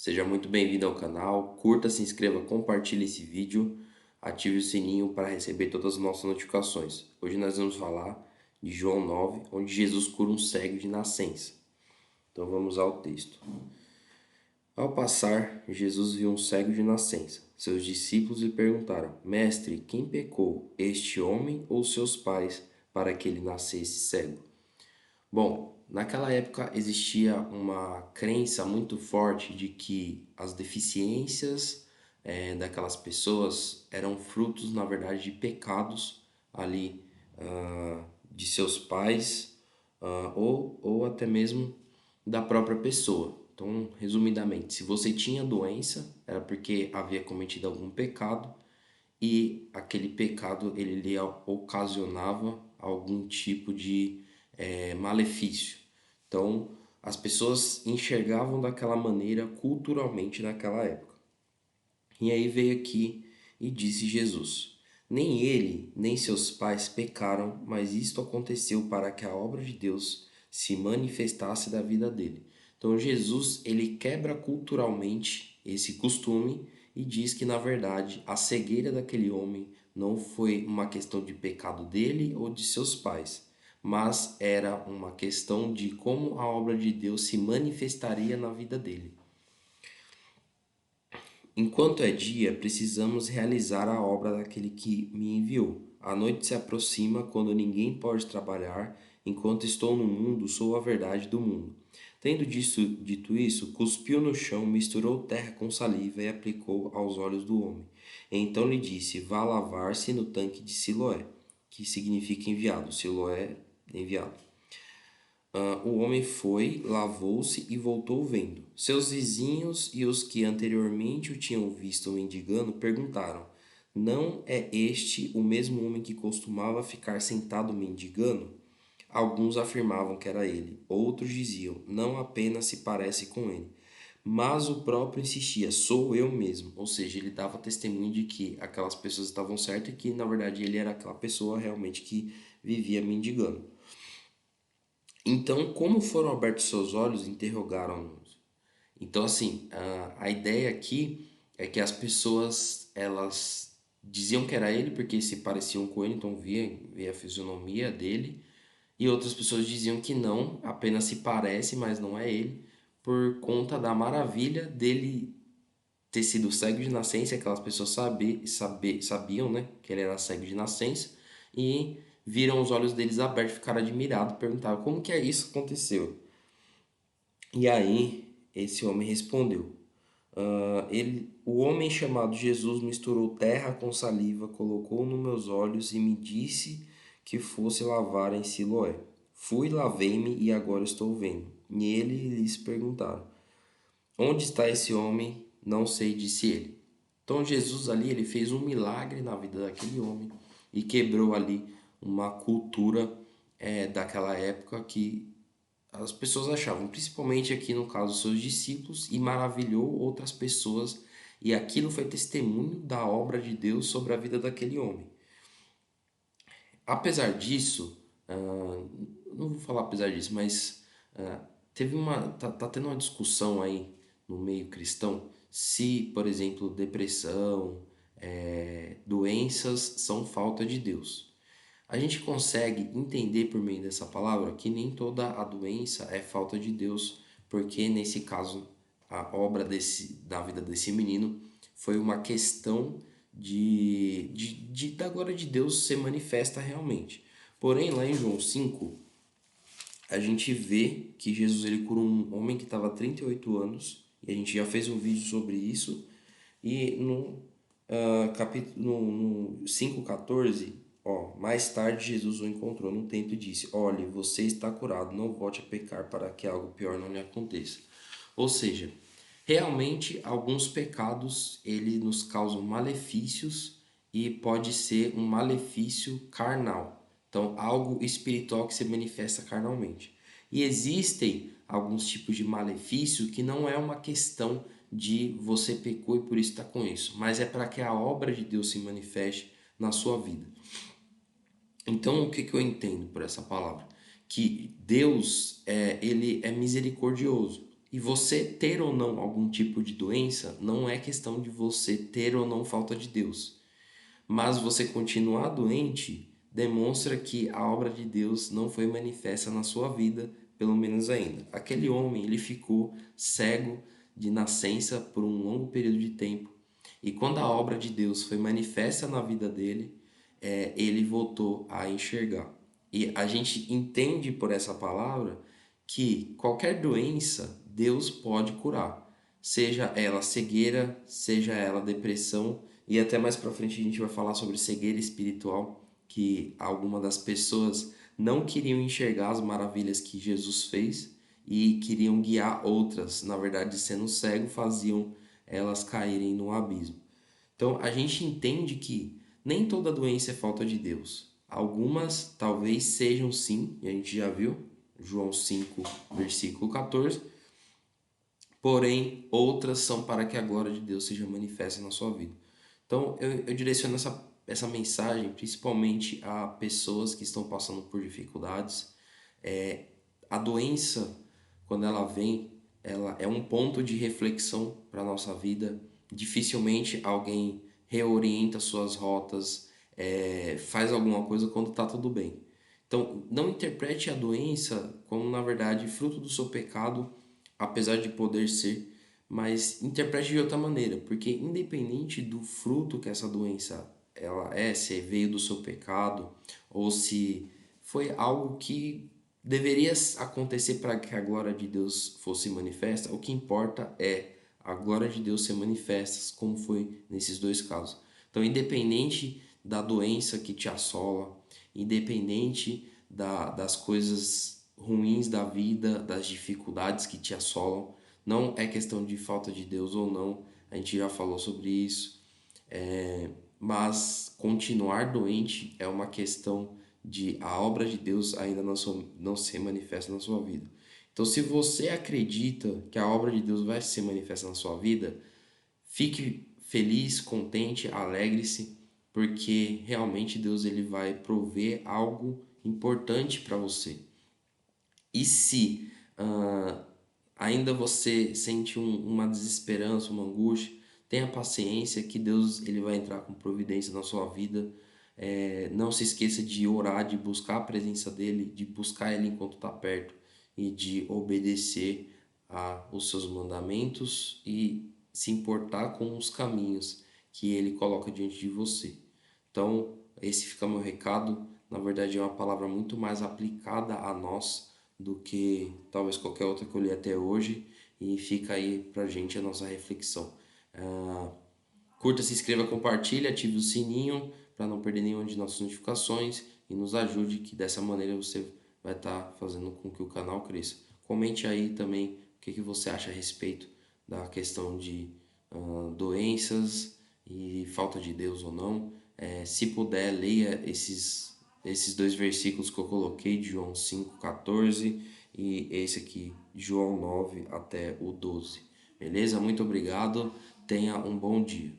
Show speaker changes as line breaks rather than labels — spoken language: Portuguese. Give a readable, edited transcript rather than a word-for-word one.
Seja muito bem-vindo ao canal, curta, se inscreva, compartilhe esse vídeo, ative o sininho para receber todas as nossas notificações. Hoje nós vamos falar de João 9, onde Jesus cura um cego de nascença. Então vamos ao texto. Ao passar, Jesus viu um cego de nascença. Seus discípulos lhe perguntaram: Mestre, quem pecou, este homem ou seus pais, para que ele nascesse cego? Bom, naquela época existia uma crença muito forte de que as deficiências daquelas pessoas eram frutos, na verdade, de pecados ali de seus pais ou até mesmo da própria pessoa. Então, resumidamente, se você tinha doença, era porque havia cometido algum pecado e aquele pecado ele lhe ocasionava algum tipo de malefício. Então, as pessoas enxergavam daquela maneira culturalmente naquela época. E aí veio aqui e disse Jesus: Nem ele, nem seus pais pecaram, mas isto aconteceu para que a obra de Deus se manifestasse da vida dele. Então Jesus, ele quebra culturalmente esse costume e diz que na verdade a cegueira daquele homem não foi uma questão de pecado dele ou de seus pais, mas era uma questão de como a obra de Deus se manifestaria na vida dele. Enquanto é dia, precisamos realizar a obra daquele que me enviou. A noite se aproxima quando ninguém pode trabalhar. Enquanto estou no mundo, sou a verdade do mundo. Dito isso, cuspiu no chão, misturou terra com saliva e aplicou aos olhos do homem. Então lhe disse: Vá lavar-se no tanque de Siloé, que significa enviado. Siloé, enviado. O homem foi, lavou-se e voltou vendo. Seus vizinhos e os que anteriormente o tinham visto mendigando perguntaram: Não é este o mesmo homem que costumava ficar sentado mendigando? Alguns afirmavam que era ele, outros diziam: Não apenas se parece com ele. Mas o próprio insistia: Sou eu mesmo. Ou seja, ele dava testemunho de que aquelas pessoas estavam certas e que na verdade ele era aquela pessoa realmente que vivia mendigando. Então, como foram abertos seus olhos, interrogaram-nos. Então, assim, a ideia aqui é que as pessoas, elas diziam que era ele porque se pareciam com ele, então via a fisionomia dele, e outras pessoas diziam que não, apenas se parece, mas não é ele, por conta da maravilha dele ter sido cego de nascença, aquelas pessoas sabiam, né, que ele era cego de nascença, e viram os olhos deles abertos, ficaram admirados, perguntaram como que é isso aconteceu. E aí esse homem respondeu: o homem chamado Jesus misturou terra com saliva, colocou nos meus olhos e me disse que fosse lavar em Siloé. Fui, lavei-me e agora estou vendo. E ele lhes perguntaram: Onde está esse homem? Não sei, disse ele. Então Jesus ali, ele fez um milagre na vida daquele homem e quebrou ali uma cultura daquela época que as pessoas achavam, principalmente aqui no caso seus discípulos, e maravilhou outras pessoas, e aquilo foi testemunho da obra de Deus sobre a vida daquele homem. Apesar disso, não vou falar apesar disso, mas tá tendo uma discussão aí no meio cristão se, por exemplo, depressão, doenças são falta de Deus. A gente consegue entender por meio dessa palavra que nem toda a doença é falta de Deus, porque nesse caso a obra da vida desse menino foi uma questão da glória de Deus ser manifesta realmente. Porém, lá em João 5, a gente vê que Jesus ele cura um homem que estava há 38 anos, e a gente já fez um vídeo sobre isso, e no 5,14, mais tarde Jesus o encontrou no templo e disse: Olhe, você está curado, não volte a pecar para que algo pior não lhe aconteça. Ou seja, realmente alguns pecados ele nos causam malefícios e pode ser um malefício carnal. Então, algo espiritual que se manifesta carnalmente. E existem alguns tipos de malefício que não é uma questão de você pecou e por isso está com isso, mas é para que a obra de Deus se manifeste na sua vida. Então, o que eu entendo por essa palavra? Que Deus ele é misericordioso. E você ter ou não algum tipo de doença não é questão de você ter ou não falta de Deus. Mas você continuar doente demonstra que a obra de Deus não foi manifesta na sua vida, pelo menos ainda. Aquele homem, ele ficou cego de nascença por um longo período de tempo. E quando a obra de Deus foi manifesta na vida dele, ele voltou a enxergar. E a gente entende por essa palavra que qualquer doença Deus pode curar, seja ela cegueira, seja ela depressão, e até mais para frente a gente vai falar sobre cegueira espiritual, que algumas das pessoas não queriam enxergar as maravilhas que Jesus fez e queriam guiar outras, na verdade, sendo cego, faziam elas caírem no abismo. Então a gente entende que nem toda doença é falta de Deus. Algumas talvez sejam sim, e a gente já viu, João 5, versículo 14, porém outras são para que a glória de Deus seja manifesta na sua vida. Então eu direciono essa mensagem principalmente a pessoas que estão passando por dificuldades. A doença, quando ela vem, ela é um ponto de reflexão para a nossa vida. Dificilmente alguém reorienta suas rotas, faz alguma coisa quando está tudo bem. Então, não interprete a doença como, na verdade, fruto do seu pecado, apesar de poder ser, mas interprete de outra maneira, porque independente do fruto que essa doença ela se veio do seu pecado ou se foi algo que deveria acontecer para que a glória de Deus fosse manifesta, o que importa é a glória de Deus ser manifesta, como foi nesses dois casos. Então, independente da doença que te assola, independente das coisas ruins da vida, das dificuldades que te assolam, não é questão de falta de Deus ou não, a gente já falou sobre isso, mas continuar doente é uma questão de a obra de Deus ainda não ser manifesta na sua vida. Então, se você acredita que a obra de Deus vai ser manifesta na sua vida, fique feliz, contente, alegre-se, porque realmente Deus ele vai prover algo importante para você. E se ainda você sente uma desesperança, uma angústia, tenha paciência que Deus ele vai entrar com providência na sua vida. Não se esqueça de orar, de buscar a presença dele, de buscar ele enquanto está perto e de obedecer os seus mandamentos e se importar com os caminhos que ele coloca diante de você. Então, esse fica meu recado. Na verdade, é uma palavra muito mais aplicada a nós do que talvez qualquer outra que eu li até hoje. E fica aí pra gente a nossa reflexão. Curta, se inscreva, compartilhe, ative o sininho para não perder nenhuma de nossas notificações e nos ajude, que dessa maneira você vai estar fazendo com que o canal cresça. Comente aí também o que você acha a respeito da questão de doenças e falta de Deus ou não. Se puder, leia esses dois versículos que eu coloquei, de João 5,14 e esse aqui, João 9 até o 12. Beleza? Muito obrigado. Tenha um bom dia.